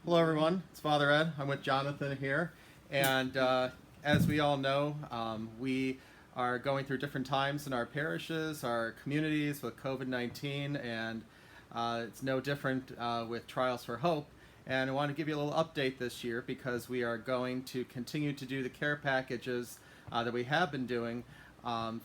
Hello, everyone. It's Father Ed. I'm with Jonathan here. And as we all know, we are going through different times in our parishes, our communities with COVID 19, and it's no different with Trials for Hope. And I want to give you a little update this year because we are going to continue to do the care packages that we have been doing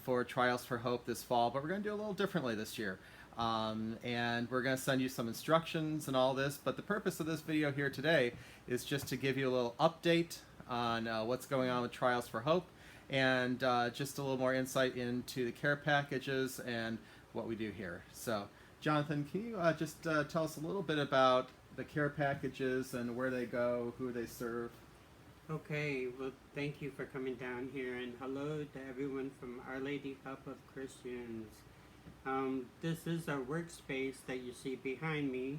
for Trials for Hope this fall, but we're going to do it a little differently this year. And we're going to send you some instructions and all this, but the purpose of this video here today is just to give you a little update on what's going on with Trials for Hope and just a little more insight into the care packages and what we do here. So, Jonathan, can you just tell us a little bit about the care packages and where they go, who they serve? Okay, well, thank you for coming down here, and hello to everyone from Our Lady Help of Christians. This is our workspace that you see behind me,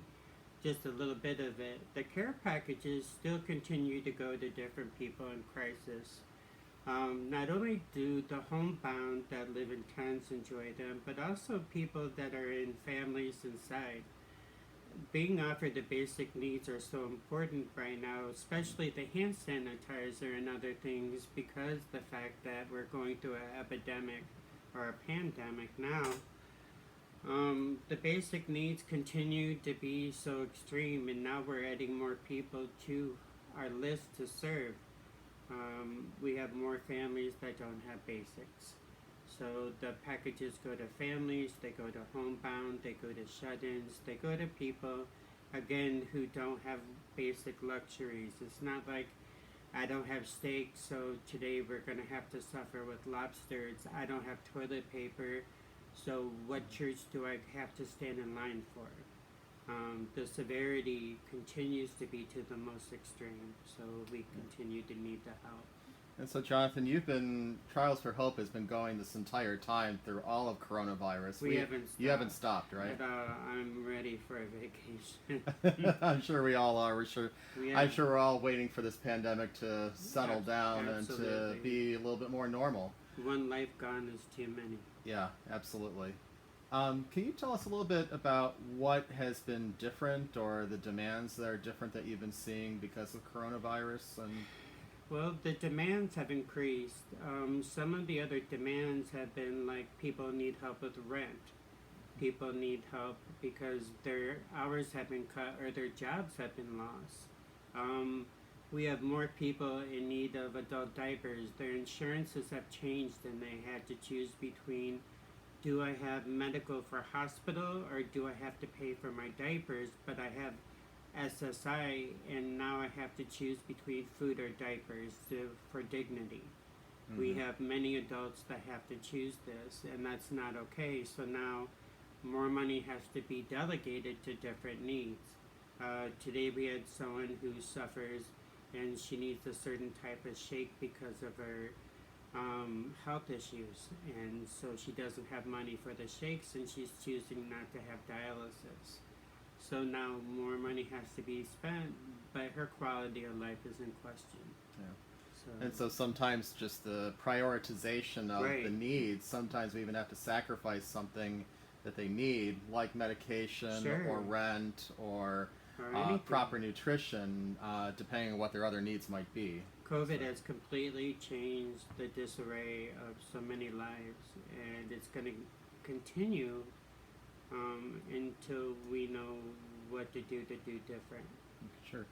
just a little bit of it. The care packages still continue to go to different people in crisis. Not only do the homebound that live in tents enjoy them, but also people that are in families inside. Being offered the basic needs are so important right now, especially the hand sanitizer and other things, because the fact that we're going through an epidemic or a pandemic now. The basic needs continue to be so extreme, and now we're adding more people to our list to serve. We have more families that don't have basics. So the packages go to families, they go to homebound, they go to shut-ins, they go to people, again, who don't have basic luxuries. It's not like I don't have steak, so today we're going to have to suffer with lobsters. I don't have toilet paper, so what church do I have to stand in line for? The severity continues to be to the most extreme, so we continue to need the help. And so, Jonathan, Trials for Hope has been going this entire time through all of coronavirus. We haven't stopped. You haven't stopped, right? But, I'm ready for a vacation. I'm sure we all are. I'm sure we're all waiting for this pandemic to settle down absolutely. and to be a little bit more normal. One life gone is too many. Yeah, absolutely. Can you tell us a little bit about what has been different or the demands that are different that you've been seeing because of coronavirus? Well, the demands have increased. Some of the other demands have been like people need help with rent. People need help because their hours have been cut or their jobs have been lost. We have more people in need of adult diapers. Their insurances have changed and they had to choose between, do I have medical for hospital or do I have to pay for my diapers, but I have SSI, and now I have to choose between food or diapers for dignity. Mm-hmm. We have many adults that have to choose this, and that's not okay. So now more money has to be delegated to different needs. Today we had someone who suffers and she needs a certain type of shake because of her health issues, and so she doesn't have money for the shakes and she's choosing not to have dialysis. So now more money has to be spent, but her quality of life is in question. Yeah. And so sometimes just the prioritization of the needs, sometimes we even have to sacrifice something that they need, like medication or rent or proper nutrition, depending on what their other needs might be. COVID has completely changed the disarray of so many lives, and it's going to continue until we know what to do different. Sure.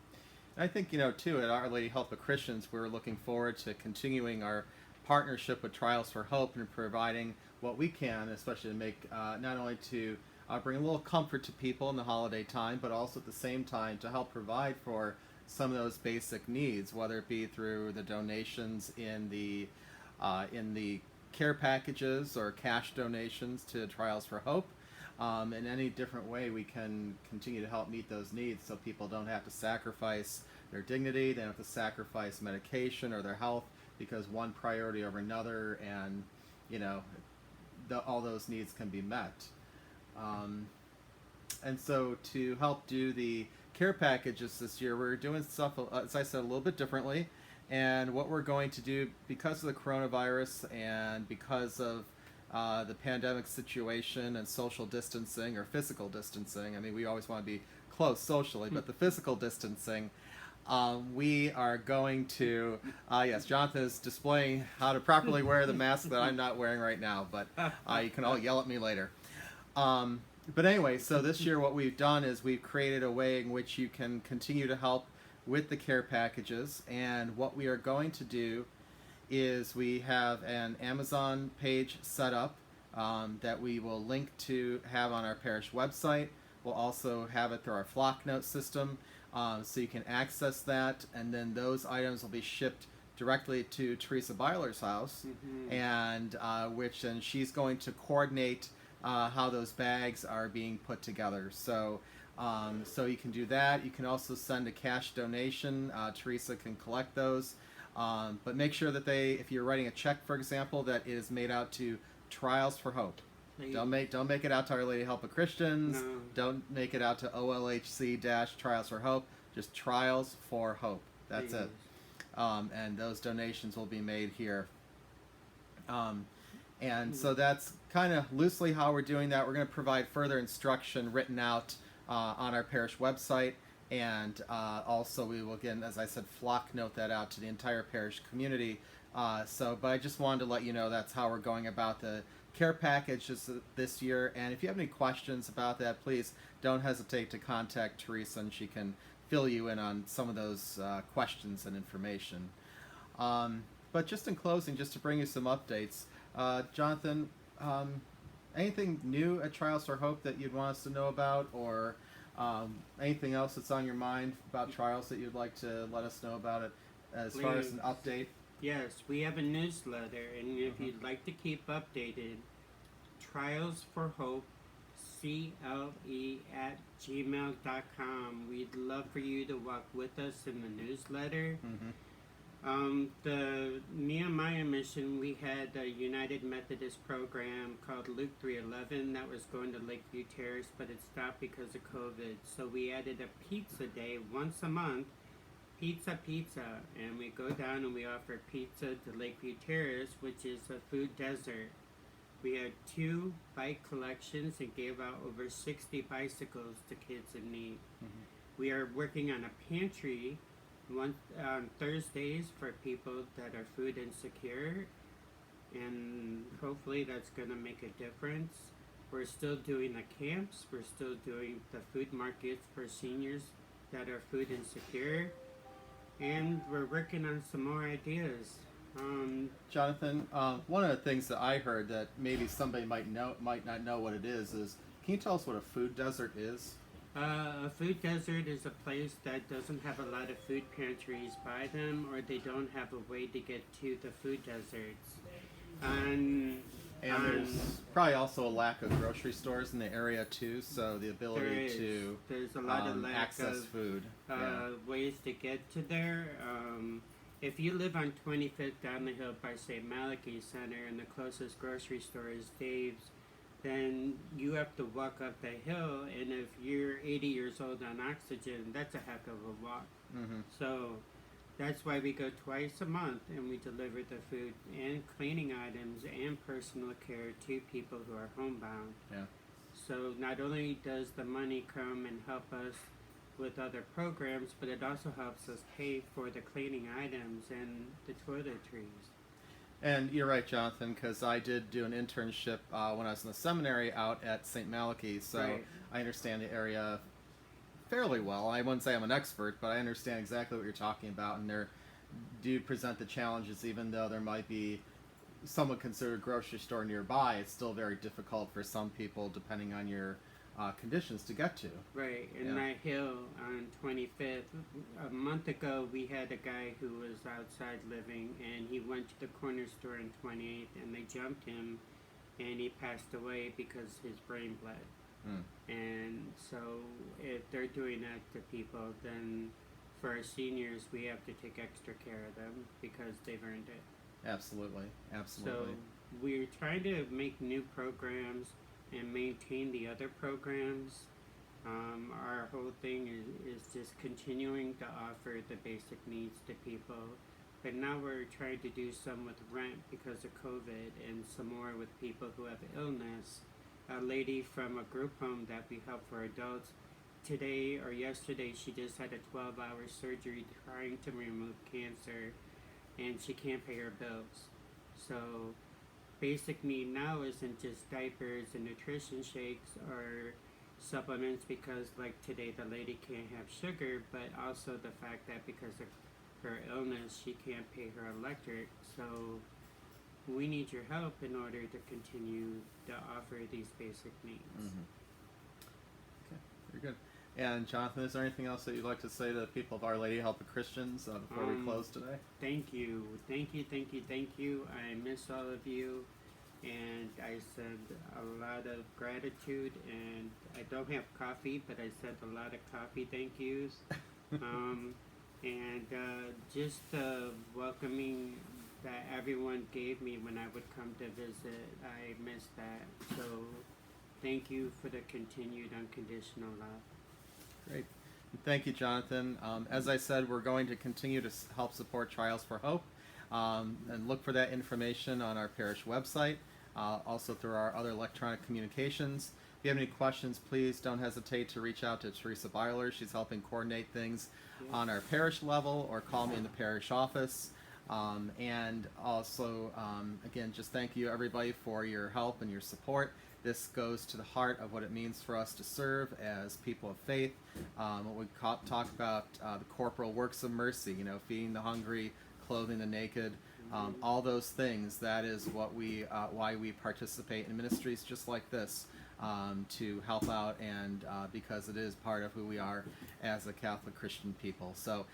And I think, too, at Our Lady Help of Christians, we're looking forward to continuing our partnership with Trials for Hope and providing what we can, especially to make, not only to bring a little comfort to people in the holiday time, but also at the same time to help provide for some of those basic needs, whether it be through the donations in the care packages or cash donations to Trials for Hope. In any different way we can continue to help meet those needs so people don't have to sacrifice their dignity, they don't have to sacrifice medication or their health because one priority over another, and all those needs can be met. And so to help do the care packages this year, we're doing stuff, as I said, a little bit differently. And what we're going to do, because of the coronavirus and because of the pandemic situation and social distancing or physical distancing. I mean, we always want to be close socially, but the physical distancing, we are going to, yes, Jonathan is displaying how to properly wear the mask that I'm not wearing right now, but you can all yell at me later. But anyway, so this year what we've done is we've created a way in which you can continue to help with the care packages. And what we are going to do is we have an Amazon page set up that we will link to have on our parish website. We'll also have it through our flock note system, so you can access that, and then those items will be shipped directly to Teresa Byler's house, and which then she's going to coordinate how those bags are being put together. So so you can do that. You can also send a cash donation. Teresa can collect those. But make sure that if you're writing a check, for example, that it is made out to Trials for Hope. Don't make it out to Our Lady Help of Christians. No. Don't make it out to OLHC-Trials for Hope. Just Trials for Hope. That's it. And those donations will be made here. And so that's kind of loosely how we're doing that. We're going to provide further instruction written out on our parish website. And also we will, again, as I said, flock note that out to the entire parish community. But I just wanted to let you know that's how we're going about the care package this year. And if you have any questions about that, please don't hesitate to contact Teresa, and she can fill you in on some of those questions and information. But just in closing, just to bring you some updates, Jonathan, anything new at Trials for Hope that you'd want us to know about, or anything else that's on your mind about Trials that you'd like to let us know about it as far as an update? Yes, we have a newsletter, and if you'd like to keep updated, Trials for Hope, CLE@gmail.com. We'd love for you to walk with us in the newsletter. The Nehemiah Mission, we had a United Methodist program called Luke 3:11 that was going to Lakeview Terrace, but it stopped because of COVID. So we added a pizza day once a month, pizza, and we go down and we offer pizza to Lakeview Terrace, which is a food desert. We had 2 bike collections and gave out over 60 bicycles to kids in need. We are working on a pantry on Thursdays for people that are food insecure, and hopefully that's going to make a difference. We're still doing the camps. We're still doing the food markets for seniors that are food insecure, and we're working on some more ideas. Jonathan, one of the things that I heard that maybe somebody might not know what it is can you tell us what a food desert is? A food desert is a place that doesn't have a lot of food pantries by them, or they don't have a way to get to the food deserts. And there's probably also a lack of grocery stores in the area too, so the ability to there's a lot of lack access of food. ways to get to there. If you live on 25th down the hill by St. Malachy Center and the closest grocery store is Dave's, then you have to walk up the hill, and if you're 80 years old on oxygen, that's a heck of a walk. So that's why we go twice a month and we deliver the food and cleaning items and personal care to people who are homebound. So not only does the money come and help us with other programs, but it also helps us pay for the cleaning items and the toiletries. And you're right, Jonathan, because I did do an internship when I was in the seminary out at St. Malachy, so I understand the area fairly well. I wouldn't say I'm an expert, but I understand exactly what you're talking about, and there do present the challenges. Even though there might be somewhat considered grocery store nearby, it's still very difficult for some people, depending on your conditions, to get to. Right, in that hill on 25th, a month ago we had a guy who was outside living, and he went to the corner store on 28th, and they jumped him, and he passed away because his brain bled. And so if they're doing that to people, then for our seniors we have to take extra care of them because they've earned it. Absolutely. So we're trying to make new programs and maintain the other programs. Our whole thing is just continuing to offer the basic needs to people. but now we're trying to do some with rent because of COVID and some more with people who have illness. A lady from a group home that we help for adults, today or yesterday, she just had a 12-hour surgery trying to remove cancer, and she can't pay her bills. So basic need now isn't just diapers and nutrition shakes or supplements, because like today the lady can't have sugar, but also the fact that because of her illness she can't pay her electric. So we need your help in order to continue to offer these basic needs. Mm-hmm. Okay, very good. And Jonathan, is there anything else that you'd like to say to the people of Our Lady Help of Christians before we close today? Thank you. I miss all of you, and I send a lot of gratitude, and I don't have coffee, but I sent a lot of coffee thank yous. And just welcoming that everyone gave me when I would come to visit, I miss that. So thank you for the continued unconditional love. Great. Thank you, Jonathan. As I said, we're going to continue to help support Trials for Hope, and look for that information on our parish website, also through our other electronic communications. If you have any questions, please don't hesitate to reach out to Teresa Byler. She's helping coordinate things on our parish level, or call me in the parish office. And also, again, just thank you everybody for your help and your support. This goes to the heart of what it means for us to serve as people of faith. What we talk about, the corporal works of mercy, feeding the hungry, clothing the naked, all those things. That is what why we participate in ministries just like this, to help out, and because it is part of who we are as a Catholic Christian people. So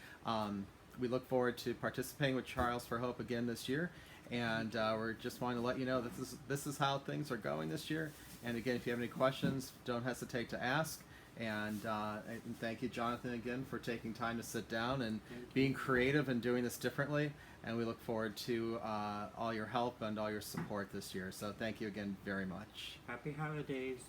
we look forward to participating with Trials for Hope again this year. And we're just wanting to let you know that this is how things are going this year. And again, if you have any questions, don't hesitate to ask. And thank you, Jonathan, again for taking time to sit down and being creative and doing this differently. And we look forward to all your help and all your support this year. So thank you again very much. Happy holidays.